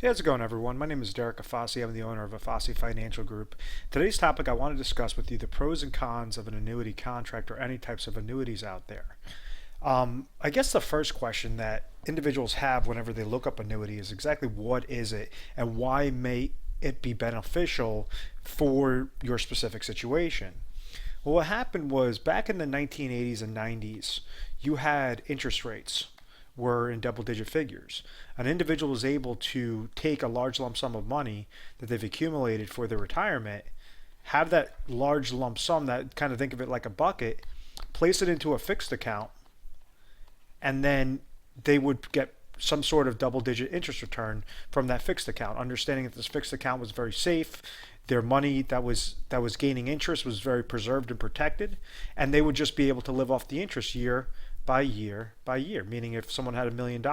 Hey, how's it going, everyone? My name is Derek Afasi. I'm the owner of Afasi Financial Group. Today's topic, I want to discuss with you the pros and cons of an annuity contract or any types of annuities out there. I guess the first question that individuals have whenever they look up annuity is exactly what is it and why may it be beneficial for your specific situation. Well, what happened was back in the 1980s and 90s, you had interest rates were in double digit figures. An individual is able to take a large lump sum of money that they've accumulated for their retirement, have that large lump sum, that kind of think of it like a bucket, place it into a fixed account, and then they would get some sort of double digit interest return from that fixed account, understanding that this fixed account was very safe. Their money that was gaining interest was very preserved and protected, and they would just be able to live off the interest year by year by year. Meaning, if someone had $1 million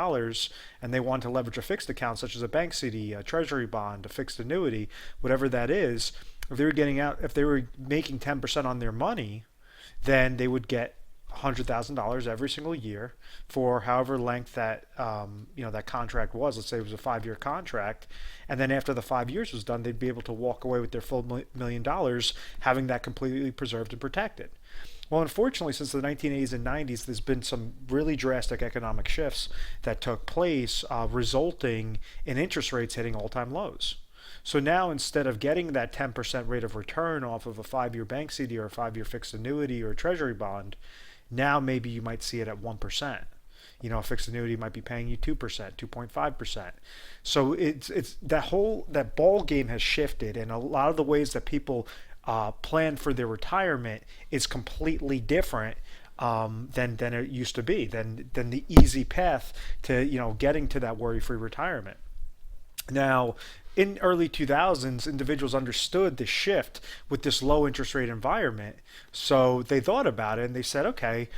and they wanted to leverage a fixed account, such as a bank CD, a treasury bond, a fixed annuity, whatever that is, if they were making 10% on their money, then they would get $100,000 every single year for however length that that contract was. Let's say it was a 5-year contract, and then after the 5 years was done, they'd be able to walk away with their full $1 million, having that completely preserved and protected. Well, unfortunately, since the 1980s and 90s, there's been some really drastic economic shifts that took place, resulting in interest rates hitting all-time lows. So now, instead of getting that 10% rate of return off of a 5-year bank CD or a 5-year fixed annuity or a treasury bond, now maybe you might see it at 1%. A fixed annuity might be paying you 2%, 2.5%. So it's that ball game has shifted, and a lot of the ways that people plan for their retirement is completely different than it used to be, than the easy path to getting to that worry-free retirement. Now, in early 2000s, individuals understood the shift with this low interest rate environment. So they thought about it and they said, okay,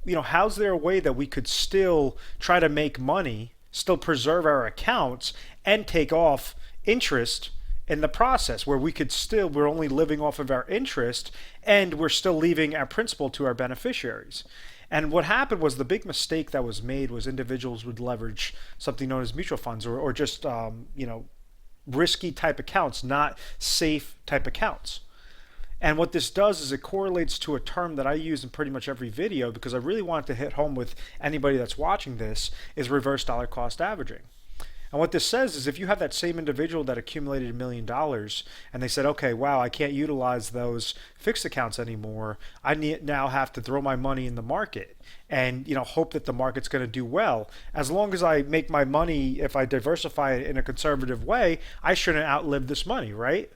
how's there a way that we could still try to make money, still preserve our accounts, and take off interest in the process, where we're only living off of our interest and we're still leaving our principal to our beneficiaries. And what happened was, the big mistake that was made was individuals would leverage something known as mutual funds, or just risky type accounts, not safe type accounts. And what this does is it correlates to a term that I use in pretty much every video, because I really want to hit home with anybody that's watching this, is reverse dollar cost averaging. And what this says is, if you have that same individual that accumulated $1 million and they said, okay, wow, I can't utilize those fixed accounts anymore. I now have to throw my money in the market and hope that the market's going to do well. As long as I make my money, if I diversify it in a conservative way, I shouldn't outlive this money, right?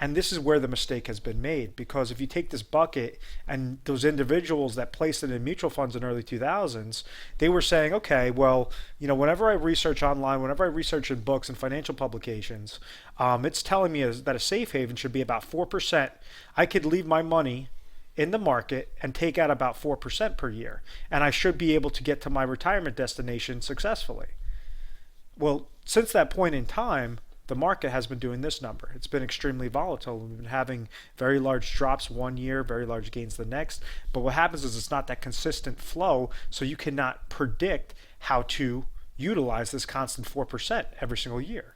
And this is where the mistake has been made, because if you take this bucket and those individuals that placed it in mutual funds in early 2000s, they were saying, okay, well, whenever I research online, whenever I research in books and financial publications, it's telling me that a safe haven should be about 4%. I could leave my money in the market and take out about 4% per year, and I should be able to get to my retirement destination successfully. Well, since that point in time, the market has been doing this number. It's been extremely volatile. We've been having very large drops one year, very large gains the next. But what happens is, it's not that consistent flow, so you cannot predict how to utilize this constant 4% every single year.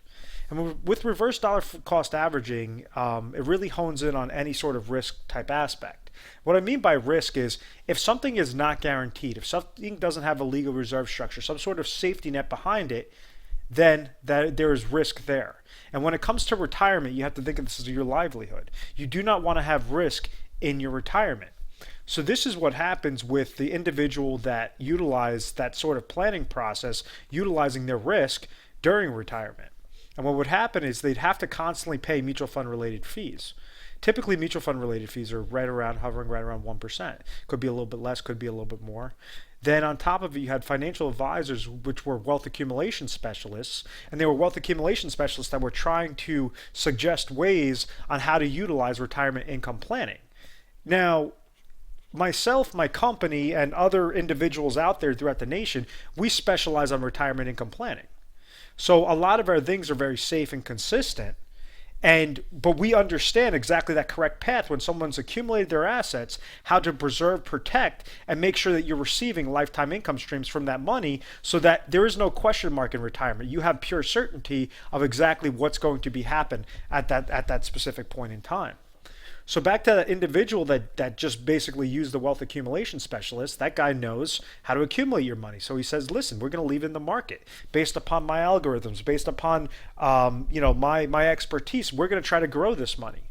And with reverse dollar cost averaging, it really hones in on any sort of risk type aspect. What I mean by risk is, if something is not guaranteed, if something doesn't have a legal reserve structure, some sort of safety net behind it, then there is risk there. And when it comes to retirement, you have to think of this as your livelihood. You do not want to have risk in your retirement. So this is what happens with the individual that utilize that sort of planning process, utilizing their risk during retirement. And what would happen is, they'd have to constantly pay mutual fund related fees. Typically, mutual fund related fees are hovering right around 1%. Could be a little bit less, could be a little bit more. Then on top of it, you had financial advisors, which were wealth accumulation specialists, and they were wealth accumulation specialists that were trying to suggest ways on how to utilize retirement income planning. Now, myself, my company, and other individuals out there throughout the nation, we specialize on retirement income planning. So a lot of our things are very safe and consistent. But we understand exactly that correct path when someone's accumulated their assets, how to preserve, protect, and make sure that you're receiving lifetime income streams from that money so that there is no question mark in retirement. You have pure certainty of exactly what's going to be happen at that specific point in time. So back to that individual that just basically used the wealth accumulation specialist, that guy knows how to accumulate your money. So he says, listen, we're going to leave it in the market based upon my algorithms, based upon my expertise. We're going to try to grow this money.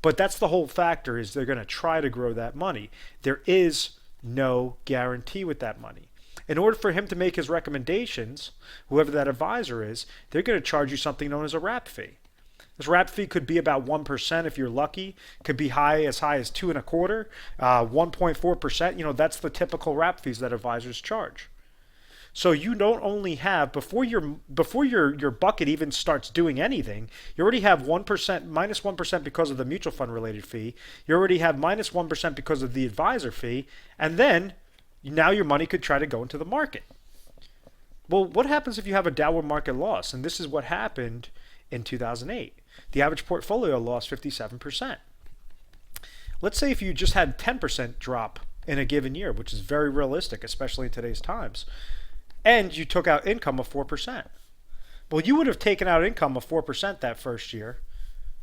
But that's the whole factor, is they're going to try to grow that money. There is no guarantee with that money. In order for him to make his recommendations, whoever that advisor is, they're going to charge you something known as a wrap fee. This wrap fee could be about 1% if you're lucky. Could be high as 2.25%, 1.4%. That's the typical wrap fees that advisors charge. So you don't only have, before your bucket even starts doing anything, you already have 1%, minus 1% because of the mutual fund related fee. You already have minus 1% because of the advisor fee. And then now your money could try to go into the market. Well, what happens if you have a downward market loss? And this is what happened in 2008. The average portfolio lost 57%. Let's say if you just had 10% drop in a given year, which is very realistic, especially in today's times, and you took out income of 4%. Well, you would have taken out income of 4% that first year,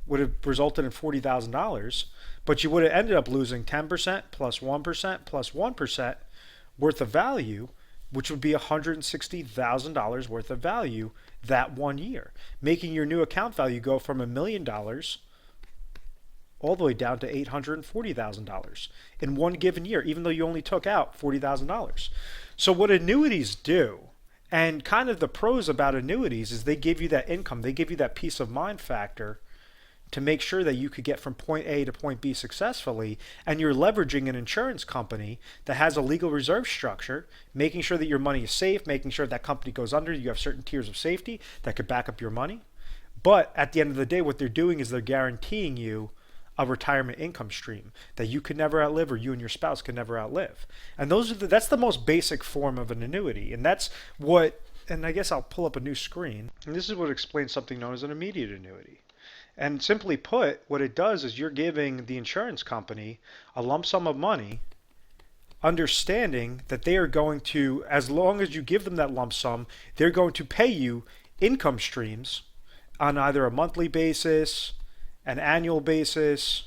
would have resulted in $40,000, but you would have ended up losing 10% plus 1% plus 1% worth of value, which would be $160,000 worth of value that 1 year, making your new account value go from $1 million all the way down to $840,000 in one given year, even though you only took out $40,000. So what annuities do, and kind of the pros about annuities, is they give you that income, they give you that peace of mind factor to make sure that you could get from point A to point B successfully, and you're leveraging an insurance company that has a legal reserve structure, making sure that your money is safe, making sure that company goes under, you have certain tiers of safety that could back up your money. But at the end of the day, what they're doing is they're guaranteeing you a retirement income stream that you could never outlive, or you and your spouse could never outlive. And that's the most basic form of an annuity. And that's what, and I guess I'll pull up a new screen. And this is what explains something known as an immediate annuity. And simply put, what it does is you're giving the insurance company a lump sum of money, understanding that they are going to, as long as you give them that lump sum, they're going to pay you income streams on either a monthly basis, an annual basis,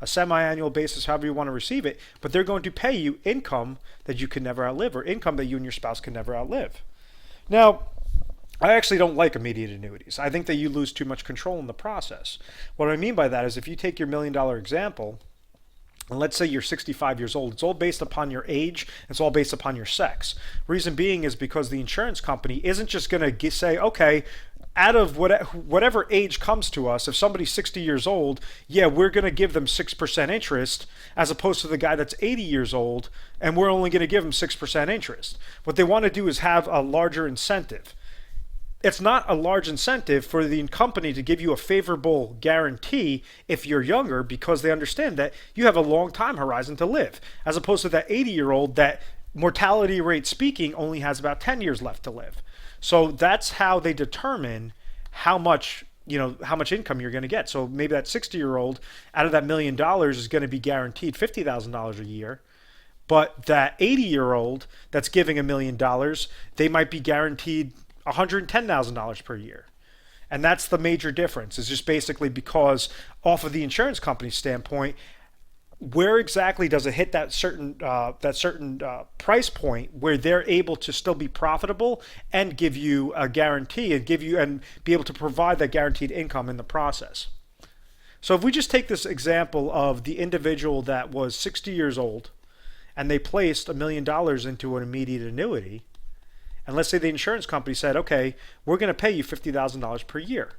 a semi-annual basis, however you want to receive it, but they're going to pay you income that you can never outlive, or income that you and your spouse can never outlive. Now, I actually don't like immediate annuities. I think that you lose too much control in the process. What I mean by that is if you take your $1 million example, and let's say you're 65 years old, it's all based upon your age, it's all based upon your sex. Reason being is because the insurance company isn't just going to say, okay, out of whatever age comes to us, if somebody's 60 years old, yeah, we're going to give them 6% interest, as opposed to the guy that's 80 years old, and we're only going to give him 6% interest. What they want to do is have a larger incentive. It's not a large incentive for the company to give you a favorable guarantee if you're younger, because they understand that you have a long time horizon to live, as opposed to that 80-year-old that, mortality rate speaking, only has about 10 years left to live. So that's how they determine how much income you're going to get. So maybe that 60-year-old out of that $1 million is going to be guaranteed $50,000 a year. But that 80-year-old that's giving $1 million, they might be guaranteed $110,000 per year. And that's the major difference. It's just basically because off of the insurance company's standpoint, where exactly does it hit that certain price point where they're able to still be profitable and give you a guarantee and be able to provide that guaranteed income in the process. So if we just take this example of the individual that was 60 years old and they placed $1 million into an immediate annuity, and let's say the insurance company said, okay, we're going to pay you $50,000 per year.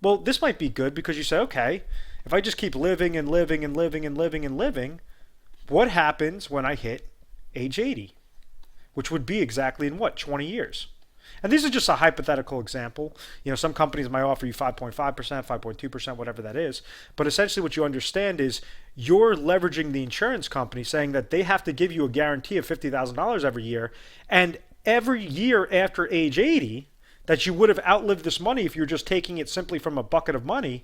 Well, this might be good because you say, okay, if I just keep living and living and living and living and living, what happens when I hit age 80? Which would be exactly in 20 years? And this is just a hypothetical example. Some companies might offer you 5.5%, 5.2%, whatever that is. But essentially what you understand is you're leveraging the insurance company, saying that they have to give you a guarantee of $50,000 every year. And every year after age 80, that you would have outlived this money if you're just taking it simply from a bucket of money,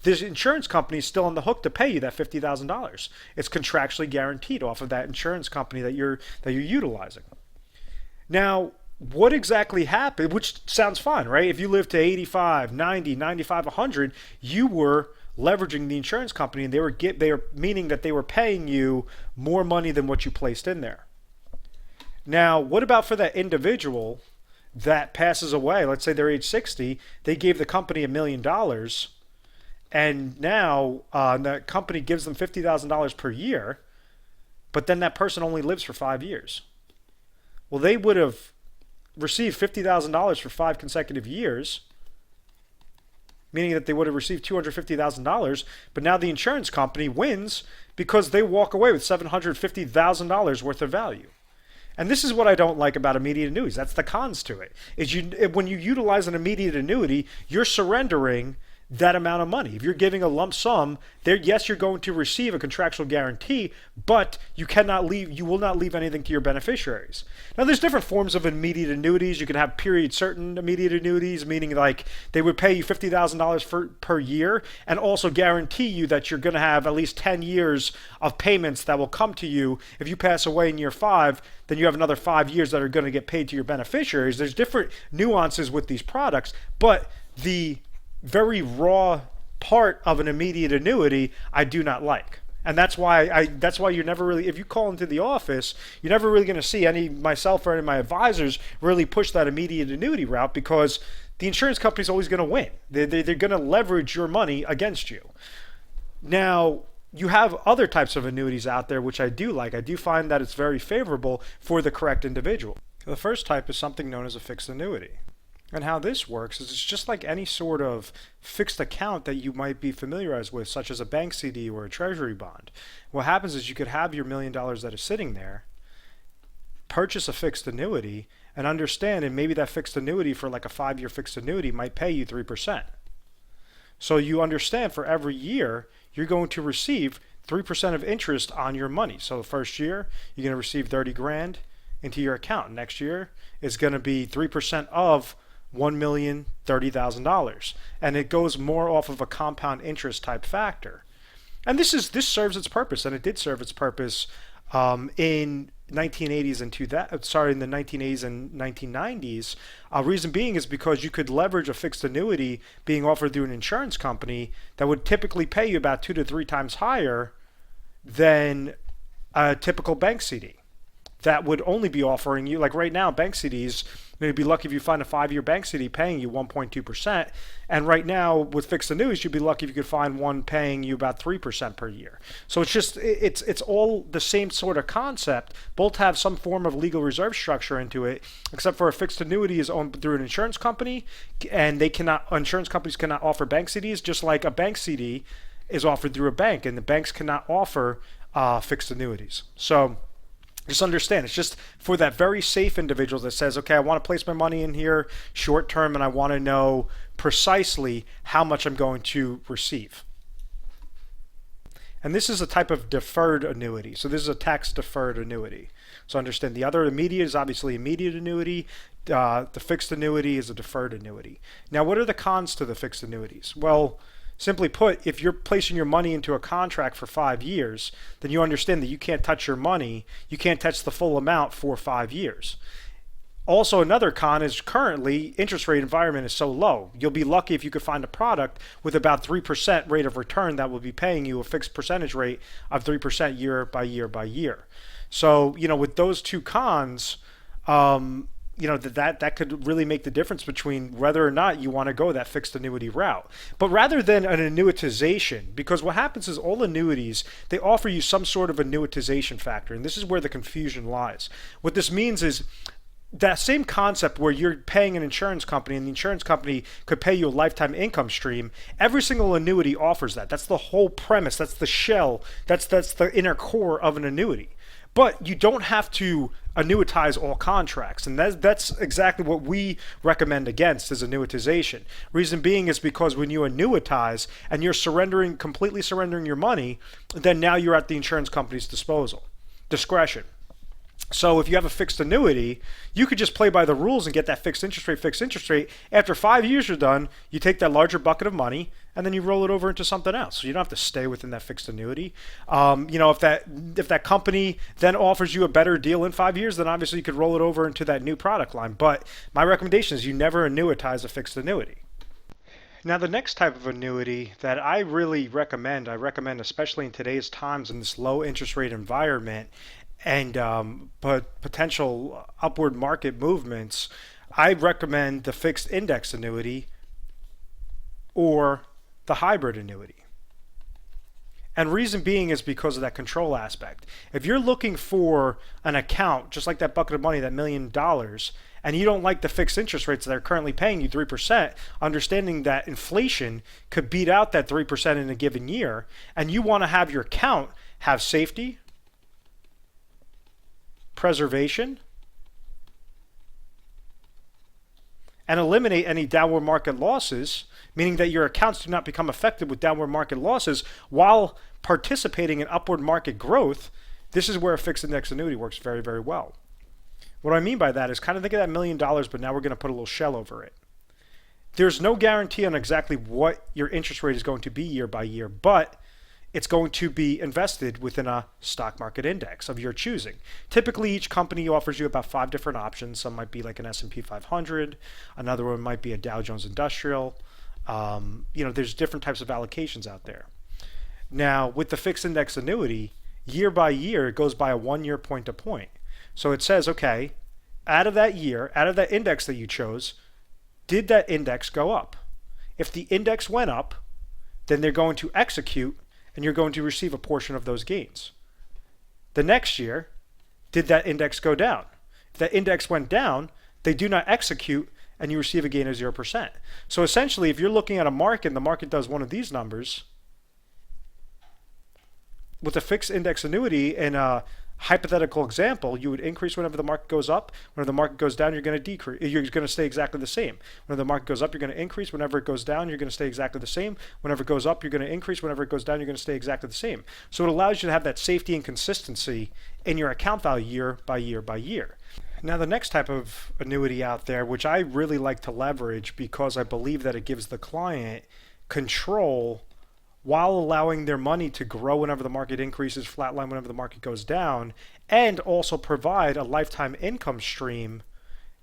this insurance company is still on the hook to pay you that $50,000. It's contractually guaranteed off of that insurance company that you're utilizing. Now, what exactly happened, which sounds fine, right? If you live to 85, 90, 95, 100, you were leveraging the insurance company, and they were meaning that they were paying you more money than what you placed in there. Now, what about for that individual that passes away? Let's say they're age 60, they gave the company $1 million, and now the company gives them $50,000 per year, but then that person only lives for 5 years. Well, they would have received $50,000 for 5 consecutive years, meaning that they would have received $250,000, but now the insurance company wins because they walk away with $750,000 worth of value. And this is what I don't like about immediate annuities. That's the cons to it. When you utilize an immediate annuity, you're surrendering that amount of money. If you're giving a lump sum, yes, you're going to receive a contractual guarantee, but you will not leave anything to your beneficiaries. Now, there's different forms of immediate annuities. You can have period certain immediate annuities, meaning like they would pay you $50,000 per year and also guarantee you that you're going to have at least 10 years of payments that will come to you. If you pass away in year 5, then you have another 5 years that are going to get paid to your beneficiaries. There's different nuances with these products, but the very raw part of an immediate annuity I do not like. And that's why you're never really, if you call into the office, you're never really going to see myself or any of my advisors really push that immediate annuity route, because the insurance company's always going to win. They're going to leverage your money against you. Now, you have other types of annuities out there which I do like. I do find that it's very favorable for the correct individual. The first type is something known as a fixed annuity. And how this works is it's just like any sort of fixed account that you might be familiarized with, such as a bank CD or a treasury bond. What happens is you could have your $1 million that is sitting there, purchase a fixed annuity, and understand, and maybe that fixed annuity for like a 5-year fixed annuity might pay you 3%. So you understand for every year you're going to receive 3% of interest on your money. So the first year you're going to receive 30 grand into your account. Next year is going to be 3% of $1,030,000, and it goes more off of a compound interest type factor. And this serves its purpose, and it did serve its purpose in 1980s and in the 1980s and 1990s. Reason being is because you could leverage a fixed annuity being offered through an insurance company that would typically pay you about 2 to 3 times higher than a typical bank CD. That would only be offering you, like right now, bank CDs, you'd be lucky if you find a 5-year bank CD paying you 1.2%. And right now, with fixed annuities, you'd be lucky if you could find one paying you about 3% per year. So it's all the same sort of concept. Both have some form of legal reserve structure into it, except for a fixed annuity is owned through an insurance company, and insurance companies cannot offer bank CDs, just like a bank CD is offered through a bank, and the banks cannot offer fixed annuities. So just understand, it's just for that very safe individual that says, okay, I want to place my money in here short term, and I want to know precisely how much I'm going to receive. And this is a type of deferred annuity. So this is a tax deferred annuity. So understand, the other immediate is obviously immediate annuity. The fixed annuity is a deferred annuity. Now, what are the cons to the fixed annuities? Well, simply put, if you're placing your money into a contract for 5 years, then you understand that you can't touch your money, you can't touch the full amount for 5 years. Also, another con is currently interest rate environment is so low. You'll be lucky if you could find a product with about 3% rate of return that will be paying you a fixed percentage rate of 3% year by year by year. So, with those two cons, that could really make the difference between whether or not you want to go that fixed annuity route. But rather than an annuitization, because what happens is all annuities, they offer you some sort of annuitization factor, and this is where the confusion lies. What this means is that same concept where you're paying an insurance company and the insurance company could pay you a lifetime income stream, every single annuity offers that. That's the whole premise. That's the shell. That's the inner core of an annuity. But you don't have to annuitize all contracts, and that's exactly what we recommend against is annuitization. Reason being is because when you annuitize and you're completely surrendering your money, then now you're at the insurance company's discretion. So if you have a fixed annuity, you could just play by the rules and get that fixed interest rate, fixed interest rate. After 5 years you're done, you take that larger bucket of money and then you roll it over into something else. So you don't have to stay within that fixed annuity. If that company then offers you a better deal in 5 years, then obviously you could roll it over into that new product line. But my recommendation is you never annuitize a fixed annuity. Now, the next type of annuity that I really recommend, I recommend especially in today's times in this low interest rate environment and but potential upward market movements, I recommend the fixed index annuity or the hybrid annuity. And reason being is because of that control aspect. If you're looking for an account, just like that bucket of money, that $1 million, and you don't like the fixed interest rates that are currently paying you 3%, understanding that inflation could beat out that 3% in a given year, and you want to have your account have safety, preservation, and eliminate any downward market losses, meaning that your accounts do not become affected with downward market losses while participating in upward market growth, this is where a fixed index annuity works very, very well. What I mean by that is kind of think of that $1 million, but now we're going to put a little shell over it. There's no guarantee on exactly what your interest rate is going to be year by year, but it's going to be invested within a stock market index of your choosing. Typically, each company offers you about 5 different options. Some might be like an S&P 500. Another one might be a Dow Jones Industrial. There's different types of allocations out there. Now, with the fixed index annuity, year by year, it goes by a 1-year point to point. So it says, okay, out of that year, out of that index that you chose, did that index go up? If the index went up, then they're going to execute and you're going to receive a portion of those gains. The next year, did that index go down? If that index went down, they do not execute and you receive a gain of 0%. So essentially, if you're looking at a market and the market does one of these numbers, with a fixed index annuity in a hypothetical example, you would increase whenever the market goes up. Whenever the market goes down, you're going to decrease. You're going to stay exactly the same. Whenever the market goes up, you're going to increase. Whenever it goes down, you're going to stay exactly the same. Whenever it goes up, you're going to increase. Whenever it goes down, you're going to stay exactly the same. So it allows you to have that safety and consistency in your account value year by year by year. Now, the next type of annuity out there, which I really like to leverage because I believe that it gives the client control while allowing their money to grow whenever the market increases, flatline whenever the market goes down, and also provide a lifetime income stream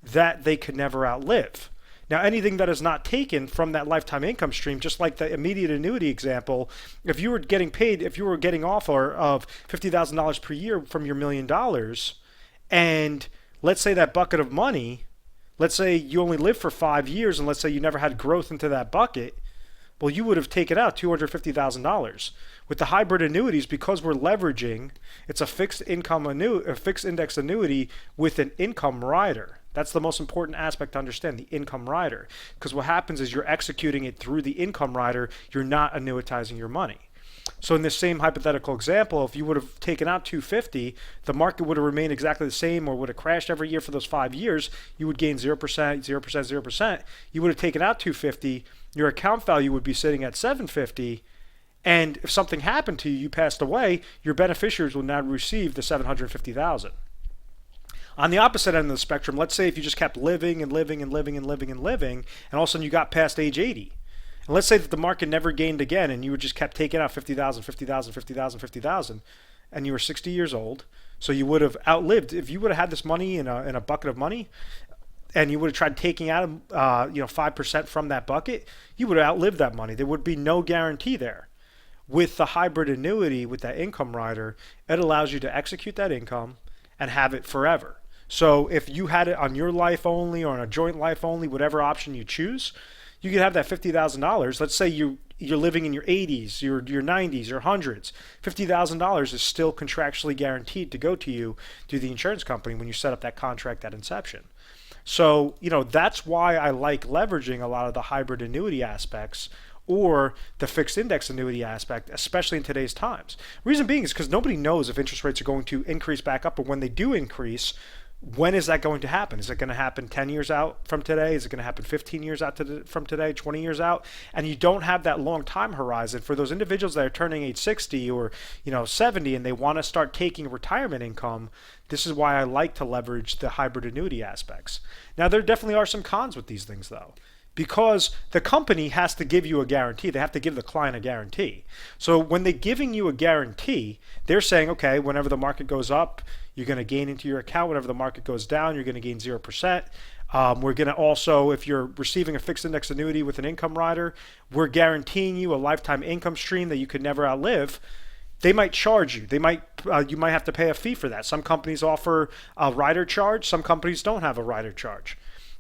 that they could never outlive. Now, anything that is not taken from that lifetime income stream, just like the immediate annuity example, if you were getting paid, if you were getting offer of $50,000 per year from your $1 million, and let's say that bucket of money, let's say you only lived for 5 years, and let's say you never had growth into that bucket, well, you would have taken out $250,000. With the hybrid annuities, because we're leveraging, it's a fixed index annuity with an income rider. That's the most important aspect to understand, the income rider. Because what happens is you're executing it through the income rider, you're not annuitizing your money. So in this same hypothetical example, if you would have taken out 250, the market would have remained exactly the same or would have crashed every year for those 5 years, you would gain 0%, 0%, 0%. You would have taken out 250, your account value would be sitting at 750, and if something happened to you, you passed away, your beneficiaries will now receive the 750,000. On the opposite end of the spectrum, let's say if you just kept living and living and living and living and living, and all of a sudden you got past age 80. And let's say that the market never gained again and you just kept taking out 50,000, 50,000, 50,000, 50,000, and you were 60 years old. So you would have outlived, if you would have had this money in a bucket of money, and you would have tried taking out 5% from that bucket, you would have outlived that money. There would be no guarantee there. With the hybrid annuity, with that income rider, it allows you to execute that income and have it forever. So if you had it on your life only or on a joint life only, whatever option you choose, you could have that $50,000. Let's say you're living in your 80s, your 90s, your hundreds. $50,000 is still contractually guaranteed to go to you through the insurance company when you set up that contract at inception. So, that's why I like leveraging a lot of the hybrid annuity aspects or the fixed index annuity aspect, especially in today's times. Reason being is because nobody knows if interest rates are going to increase back up, or when they do increase, When is that going to happen? Is it going to happen 10 years out from today? Is it going to happen 15 years out from today, 20 years out? And you don't have that long time horizon for those individuals that are turning age 60 or 70 and they want to start taking retirement income. This is why I like to leverage the hybrid annuity aspects. Now, there definitely are some cons with these things though, because the company has to give you a guarantee. They have to give the client a guarantee. So when they're giving you a guarantee, they're saying, okay, whenever the market goes up, you're going to gain into your account. Whenever the market goes down, you're going to gain 0%. We're going to also, if you're receiving a fixed index annuity with an income rider, we're guaranteeing you a lifetime income stream that you could never outlive. They might charge you. You might have to pay a fee for that. Some companies offer a rider charge. Some companies don't have a rider charge.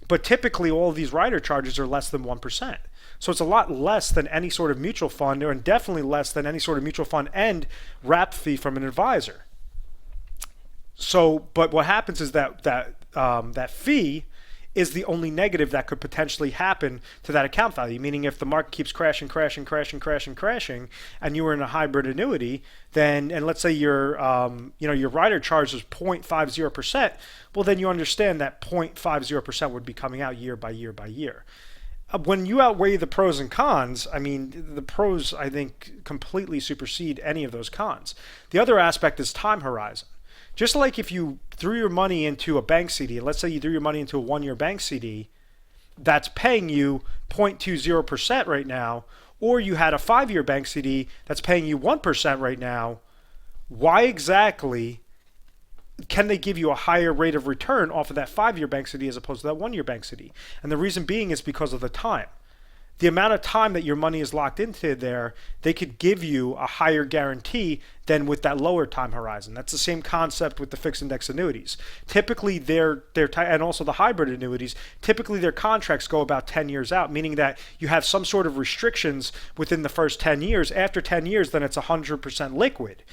But typically, all of these rider charges are less than 1%. So it's a lot less than any sort of mutual fund, and definitely less than any sort of mutual fund and wrap fee from an advisor. So, but what happens is that fee is the only negative that could potentially happen to that account value. Meaning, if the market keeps crashing, and you were in a hybrid annuity, then, and let's say your rider charge is 0.50%, well, then you understand that 0.50% would be coming out year by year by year. When you outweigh the pros and cons, I mean, the pros, I think, completely supersede any of those cons. The other aspect is time horizon. Just like if you threw your money into a bank CD, let's say you threw your money into a 1-year bank CD that's paying you 0.20% right now, or you had a 5-year bank CD that's paying you 1% right now, why exactly can they give you a higher rate of return off of that 5-year bank CD as opposed to that 1-year bank CD? And the reason being is because of the time. The amount of time that your money is locked into there, they could give you a higher guarantee than with that lower time horizon. That's the same concept with the fixed index annuities. Typically, and also the hybrid annuities, typically their contracts go about 10 years out, meaning that you have some sort of restrictions within the first 10 years. After 10 years, then it's 100% liquid.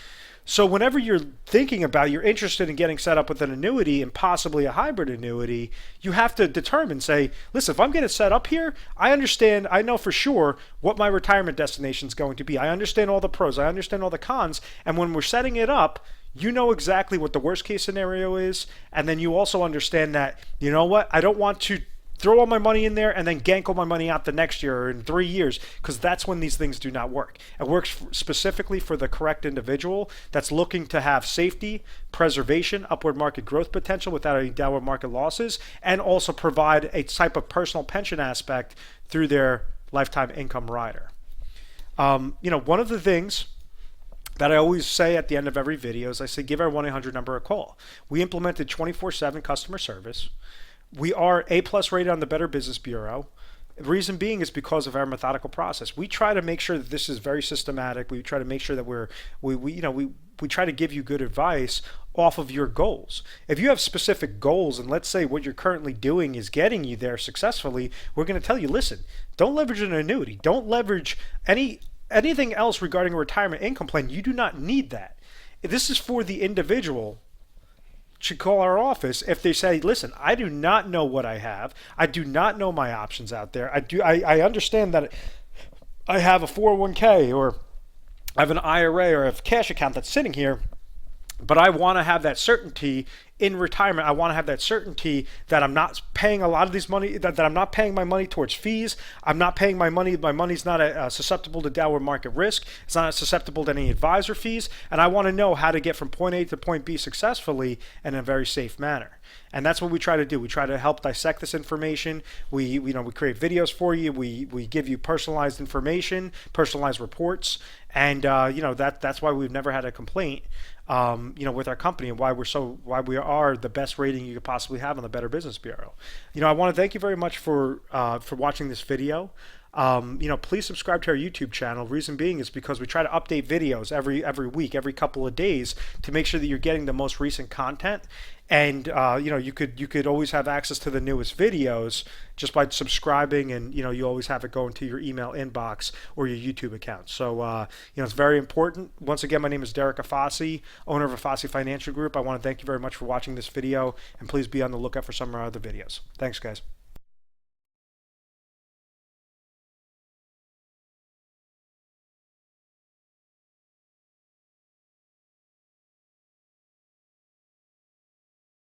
So whenever you're you're interested in getting set up with an annuity and possibly a hybrid annuity, you have to determine, say, listen, if I'm getting set up here, I know for sure what my retirement destination is going to be. I understand all the pros, I understand all the cons, and when we're setting it up, you know exactly what the worst case scenario is, and then you also understand that, you know what, I don't want to throw all my money in there and then gank all my money out the next year or in 3 years, because that's when these things do not work. It works specifically for the correct individual that's looking to have safety, preservation, upward market growth potential without any downward market losses, and also provide a type of personal pension aspect through their lifetime income rider. One of the things that I always say at the end of every video is I say, give our 1-800 number a call. We implemented 24/7 customer service. We are A+ rated on the Better Business Bureau. The reason being is because of our methodical process. We try to make sure that this is very systematic. We try to make sure that we try to give you good advice off of your goals. If you have specific goals, and let's say what you're currently doing is getting you there successfully, we're going to tell you, listen, don't leverage an annuity. Don't leverage anything else regarding a retirement income plan. You do not need that. This is for the individual. Should call our office if they say, listen, I do not know what I have. I do not know my options out there. I understand that I have a 401k or I have an IRA or a cash account that's sitting here, but I want to have that certainty in retirement. I want to have that certainty that I'm not paying a lot of these money, that I'm not paying my money towards fees. I'm not paying my money's not susceptible to downward market risk. It's not susceptible to any advisor fees. And I want to know how to get from point A to point B successfully and in a very safe manner. And that's what we try to do. We try to help dissect this information. We create videos for you. We give you personalized information, personalized reports, and that's why we've never had a complaint, with our company, and why we are the best rating you could possibly have on the Better Business Bureau. I want to thank you very much for watching this video. Please subscribe to our YouTube channel. Reason being is because we try to update videos every week, every couple of days, to make sure that you're getting the most recent content. And you could always have access to the newest videos just by subscribing, and you always have it going to your email inbox or your YouTube account. So it's very important. Once again, my name is Derek Afasi, owner of Afasi Financial Group. I want to thank you very much for watching this video, and please be on the lookout for some of our other videos. Thanks, guys.